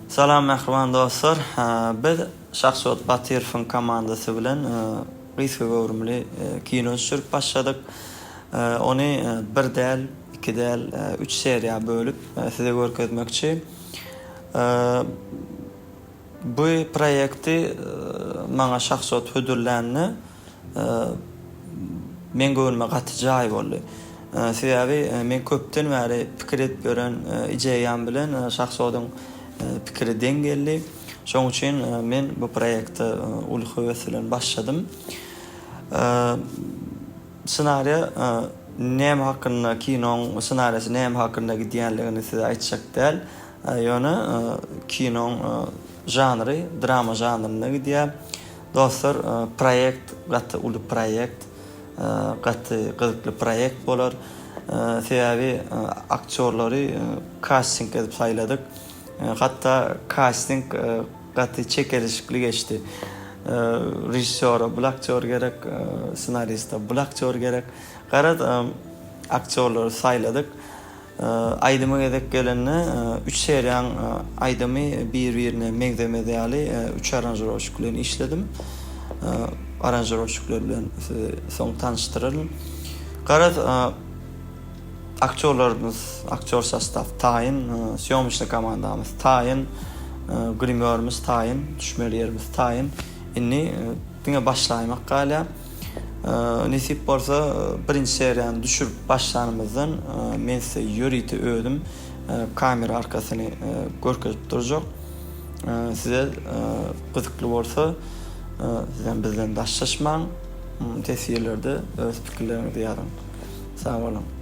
Salam mehriban dostlar. Biz Şahsot Batirov'un komandası bilen Gysga Gowrumly kino düşürüp başladık. Onu bir däl, iki däl, üç seriýa bölüp size görkezmekçi. Bu proýekti maňa Şahsot hödürlänni men görme gaty jaý boldy. Sebäbi men köpden bäri pikir edip gören ijeýam bilen Şahsotyň pikiri dengelli. Şoň üçin men bu proýekte uly höwes bilen başladym. Senariýa näme hakynda kinoň senariýasy näme hakynda gidýänligini size aýtjak däl. Ýöne kinoň janry drama janryna gidýär. Dostlar, proýekt gaty uly proýekt, gaty gyzykly proýekt bolar. Sebäbi aktyorlary casting edip saýladyk. Hatta casting gaty çekilişli geçti. Rejissöre bu aktör gerek, senarista bu aktör gerek. Garad aktörleri sayladık. Aydyma gedek gelenne 3 seriýaň aydymy bir-birine meňzemede ýaly 3 aranjировщикlerini işledim. Aranjировщикler bilen soň tanıştyralım. Garad aktörlerimiz, aktör sastav taýin, syýomyşly komandamız taýin, grimörimiz taýin, düşmelýärimiz taýin. Inni diňe başlaýmak galä. Nesip bolsa birinji seriýany düşürüp başlanymyzdan men size ýöriti ödüm. Kamera arkasyny görkezip durjak. Size gyzykly bolsa sizden bizden daşlaşmaň, tesirlerde öz pikirlerinizi ýazyň. Sag bolun.